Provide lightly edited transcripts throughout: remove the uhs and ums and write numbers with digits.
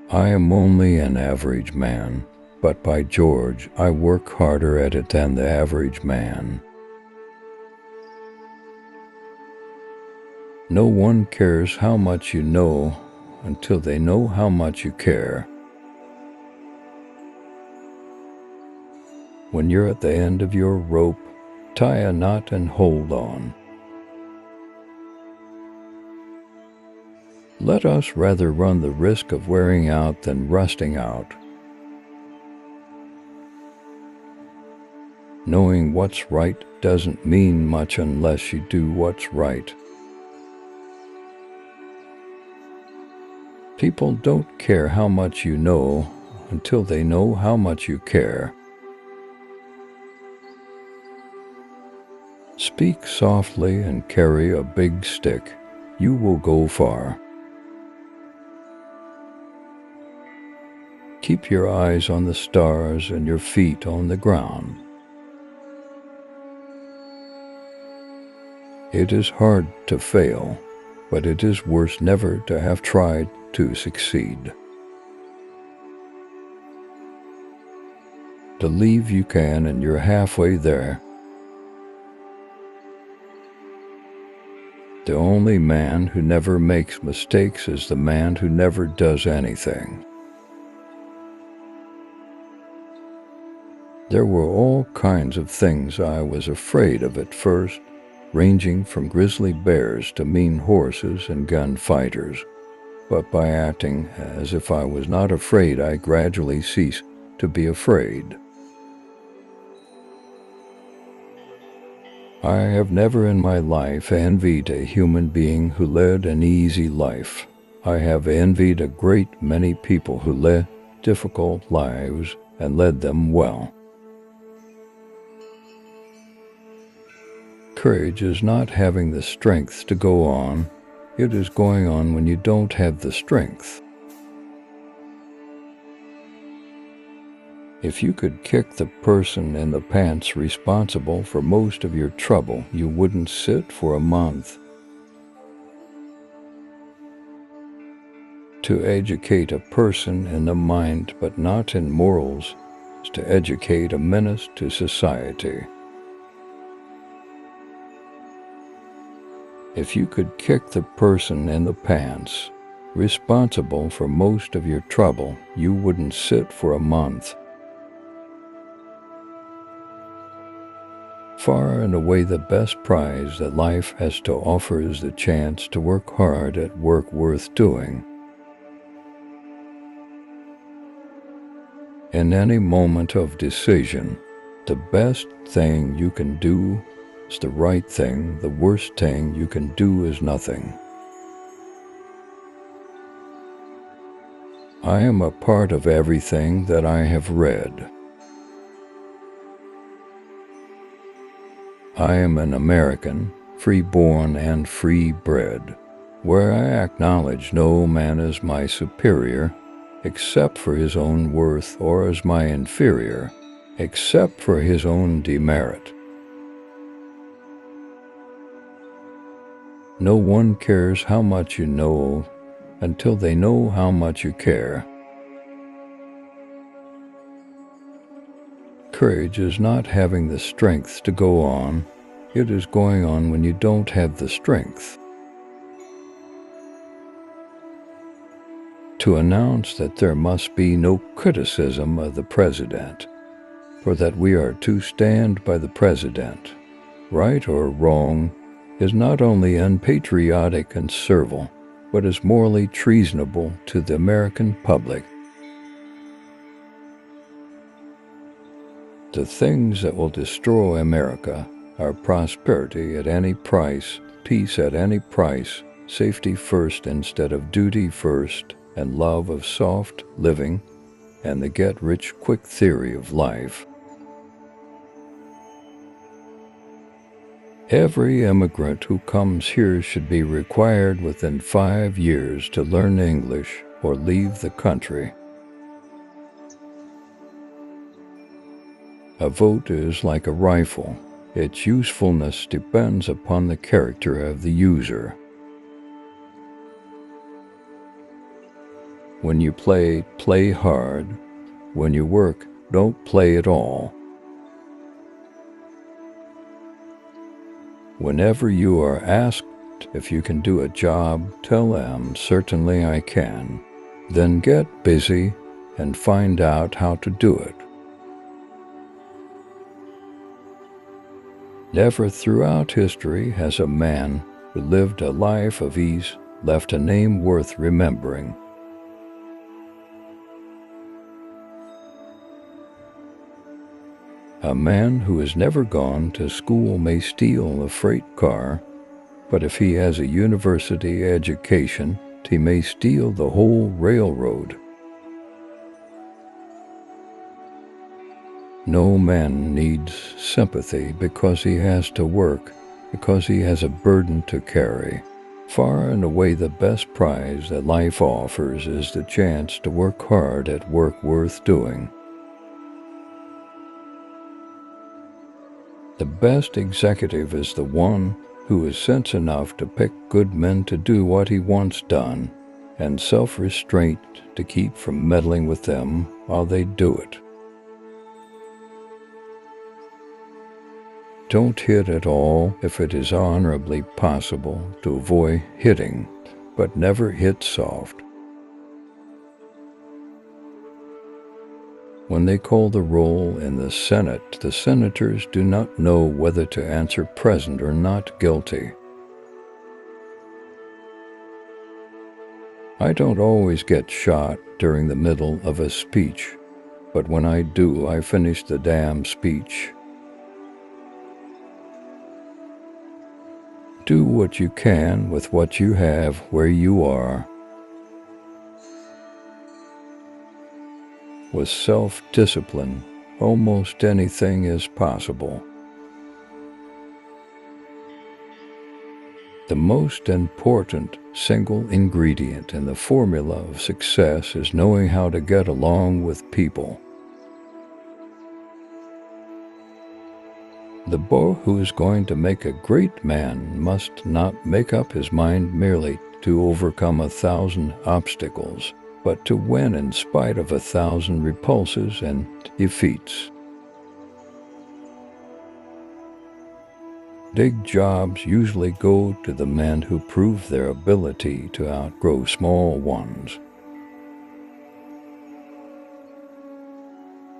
I am only an average man, but by George, I work harder at it than the average man. No one cares how much you know until they know how much you care. When you're at the end of your rope, tie a knot and hold on. Let us rather run the risk of wearing out than rusting out. Knowing what's right doesn't mean much unless you do what's right. People don't care how much you know until they know how much you care. Speak softly and carry a big stick. You will go far. Keep your eyes on the stars and your feet on the ground. It is hard to fail, but it is worse never to have tried to succeed. Believe you can, and you're halfway there. The only man who never makes mistakes is the man who never does anything. There were all kinds of things I was afraid of at first, ranging from grizzly bears to mean horses and gunfighters. But by acting as if I was not afraid, I gradually ceased to be afraid. I have never in my life envied a human being who led an easy life. I have envied a great many people who led difficult lives and led them well. Courage is not having the strength to go on. It is going on when you don't have the strength. If you could kick the person in the pants responsible for most of your trouble, you wouldn't sit for a month. To educate a person in the mind but not in morals is to educate a menace to society. If you could kick the person in the pants responsible for most of your trouble, you wouldn't sit for a month. Far and away the best prize that life has to offer is the chance to work hard at work worth doing. In any moment of decision, the best thing you can do is the right thing. The worst thing you can do is nothing. I am a part of everything that I have read. I am an American, free-born and free-bred, where I acknowledge no man as my superior, except for his own worth, or as my inferior, except for his own demerit. No one cares how much you know until they know how much you care. Courage is not having the strength to go on. It is going on when you don't have the strength. To announce that there must be no criticism of the president, for that we are to stand by the president, right or wrong, is not only unpatriotic and servile, but is morally treasonable to the American public. The things that will destroy America are prosperity at any price, peace at any price, safety first instead of duty first, and love of soft living, and the get-rich-quick theory of life. Every immigrant who comes here should be required within 5 years to learn English or leave the country. A vote is like a rifle. Its usefulness depends upon the character of the user. When you play, play hard. When you work, don't play at all. Whenever you are asked if you can do a job, tell them, certainly I can. Then get busy and find out how to do it. Never throughout history has a man who lived a life of ease left a name worth remembering. A man who has never gone to school may steal a freight car, but if he has a university education, he may steal the whole railroad. No man needs sympathy because he has to work, because he has a burden to carry. Far and away the best prize that life offers is the chance to work hard at work worth doing. The best executive is the one who has sense enough to pick good men to do what he wants done, and self-restraint to keep from meddling with them while they do it. Don't hit at all if it is honorably possible to avoid hitting, but never hit soft. When they call the roll in the Senate, the senators do not know whether to answer present or not guilty. I don't always get shot during the middle of a speech, but when I do, I finish the damn speech. Do what you can with what you have where you are. With self-discipline, almost anything is possible. The most important single ingredient in the formula of success is knowing how to get along with people. The boy who is going to make a great man must not make up his mind merely to overcome 1,000 obstacles, but to win in spite of 1,000 repulses and defeats. Big jobs usually go to the men who prove their ability to outgrow small ones.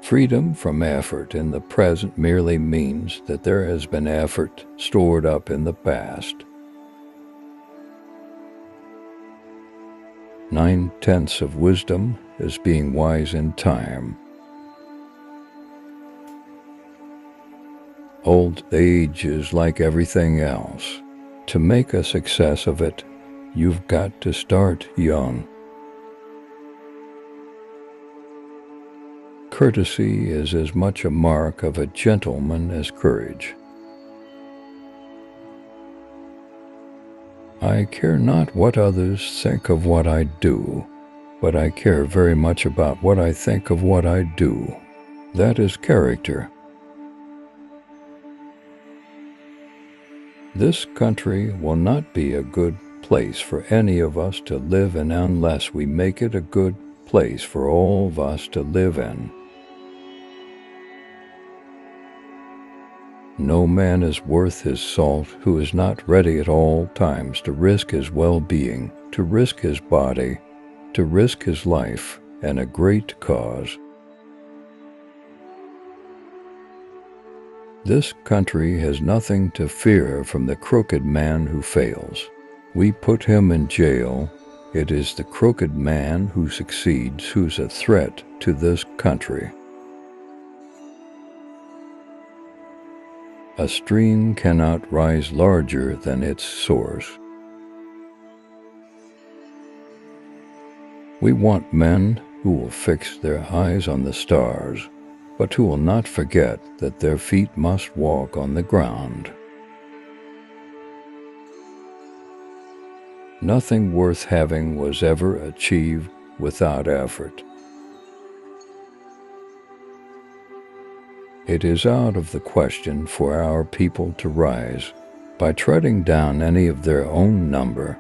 Freedom from effort in the present merely means that there has been effort stored up in the past. 9/10 of wisdom is being wise in time. Old age is like everything else. To make a success of it, you've got to start young. Courtesy is as much a mark of a gentleman as courage. I care not what others think of what I do, but I care very much about what I think of what I do. That is character. This country will not be a good place for any of us to live in unless we make it a good place for all of us to live in. No man is worth his salt who is not ready at all times to risk his well-being, to risk his body, to risk his life, and a great cause. This country has nothing to fear from the crooked man who fails. We put him in jail. It is the crooked man who succeeds who's a threat to this country. A stream cannot rise larger than its source. We want men who will fix their eyes on the stars, but who will not forget that their feet must walk on the ground. Nothing worth having was ever achieved without effort. It is out of the question for our people to rise by treading down any of their own number.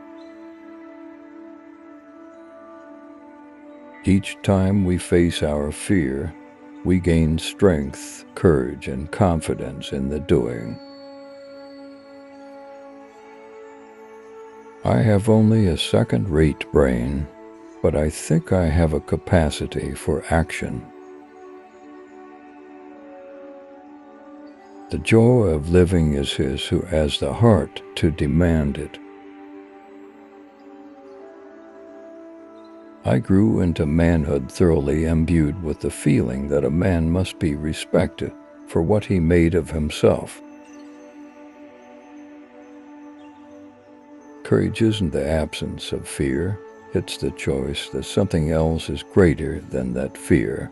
Each time we face our fear, we gain strength, courage, and confidence in the doing. I have only a second-rate brain, but I think I have a capacity for action. The joy of living is his who has the heart to demand it. I grew into manhood thoroughly imbued with the feeling that a man must be respected for what he made of himself. Courage isn't the absence of fear, it's the choice that something else is greater than that fear.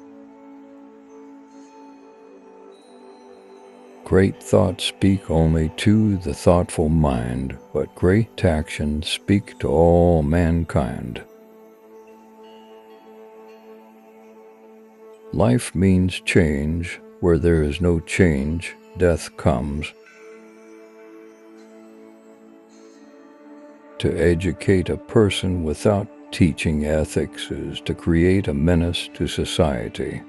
Great thoughts speak only to the thoughtful mind, but great actions speak to all mankind. Life means change. Where there is no change, death comes. To educate a person without teaching ethics is to create a menace to society.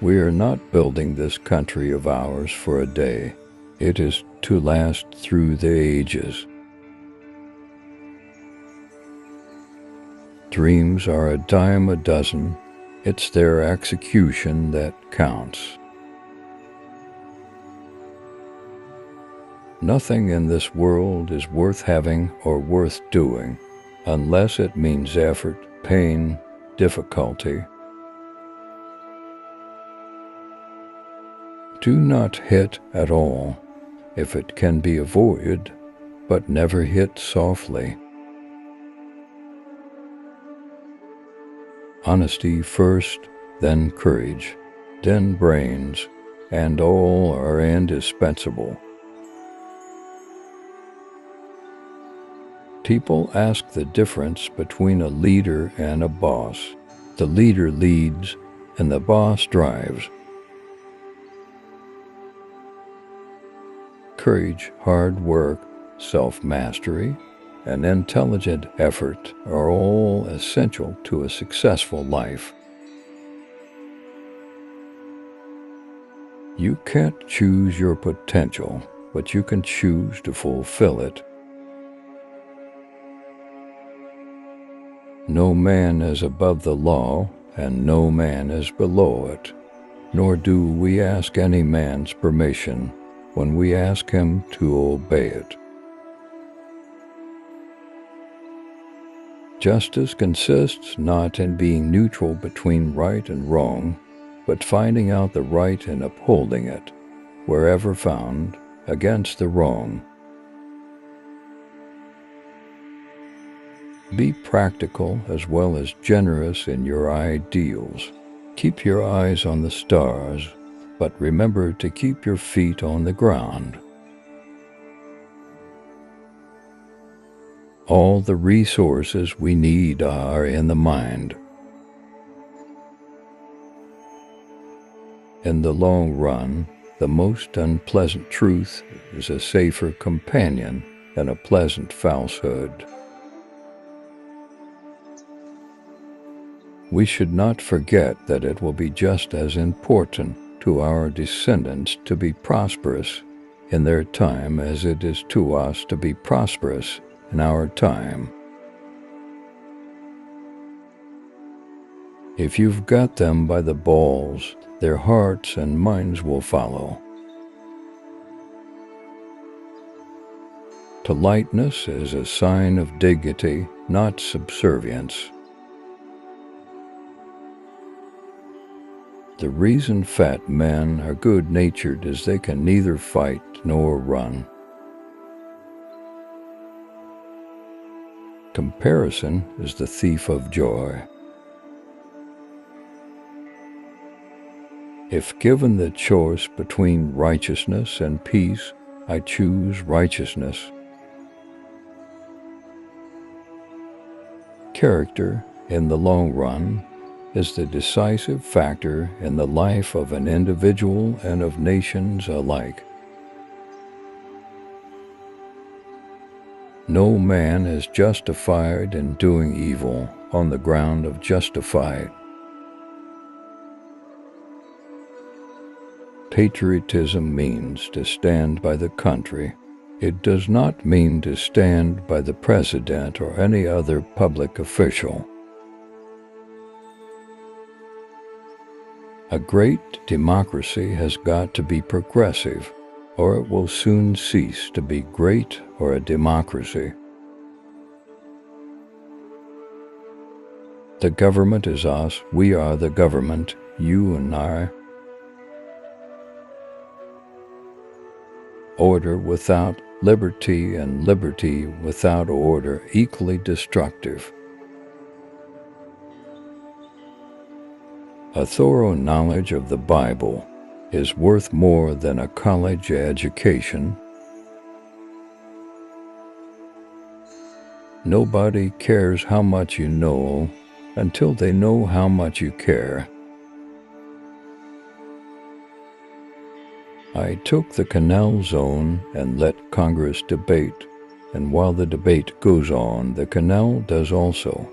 We are not building this country of ours for a day. It is to last through the ages. Dreams are a dime a dozen. It's their execution that counts. Nothing in this world is worth having or worth doing unless it means effort, pain, difficulty. Do not hit at all, if it can be avoided, but never hit softly. Honesty first, then courage, then brains, and all are indispensable. People ask the difference between a leader and a boss. The leader leads, and the boss drives. Courage, hard work, self-mastery, and intelligent effort are all essential to a successful life. You can't choose your potential, but you can choose to fulfill it. No man is above the law, and no man is below it, nor do we ask any man's permission when we ask him to obey it. Justice consists not in being neutral between right and wrong, but finding out the right and upholding it, wherever found, against the wrong. Be practical as well as generous in your ideals. Keep your eyes on the stars, but remember to keep your feet on the ground. All the resources we need are in the mind. In the long run, the most unpleasant truth is a safer companion than a pleasant falsehood. We should not forget that it will be just as important to our descendants to be prosperous in their time as it is to us to be prosperous in our time. If you've got them by the balls, their hearts and minds will follow. Politeness is a sign of dignity, not subservience. The reason fat men are good-natured is they can neither fight nor run. Comparison is the thief of joy. If given the choice between righteousness and peace, I choose righteousness. Character, in the long run, is the decisive factor in the life of an individual and of nations alike. No man is justified in doing evil on the ground of justified. Patriotism means to stand by the country. It does not mean to stand by the president or any other public official. A great democracy has got to be progressive, or it will soon cease to be great or a democracy. The government is us, we are the government, you and I. Order without liberty and liberty without order equally destructive. A thorough knowledge of the Bible is worth more than a college education. Nobody cares how much you know until they know how much you care. I took the canal zone and let Congress debate, and while the debate goes on, the canal does also.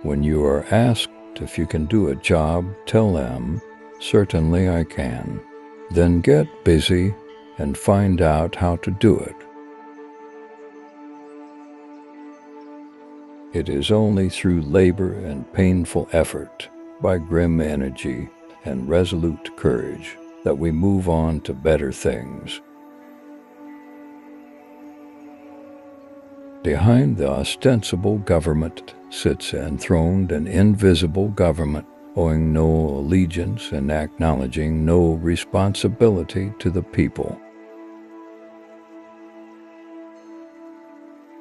When you are asked if you can do a job, tell them, "Certainly I can." Then get busy and find out how to do it. It is only through labor and painful effort, by grim energy and resolute courage, that we move on to better things. Behind the ostensible government sits enthroned an invisible government, owing no allegiance and acknowledging no responsibility to the people.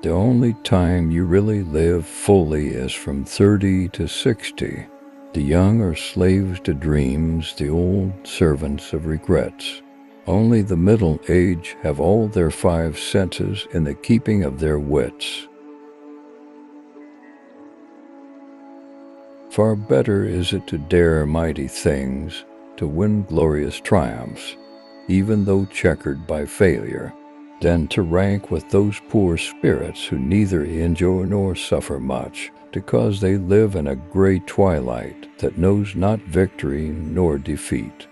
The only time you really live fully is from 30 to 60. The young are slaves to dreams, the old servants of regrets. Only the middle age have all their 5 senses in the keeping of their wits. Far better is it to dare mighty things, to win glorious triumphs, even though checkered by failure, than to rank with those poor spirits who neither enjoy nor suffer much, because they live in a gray twilight that knows not victory nor defeat.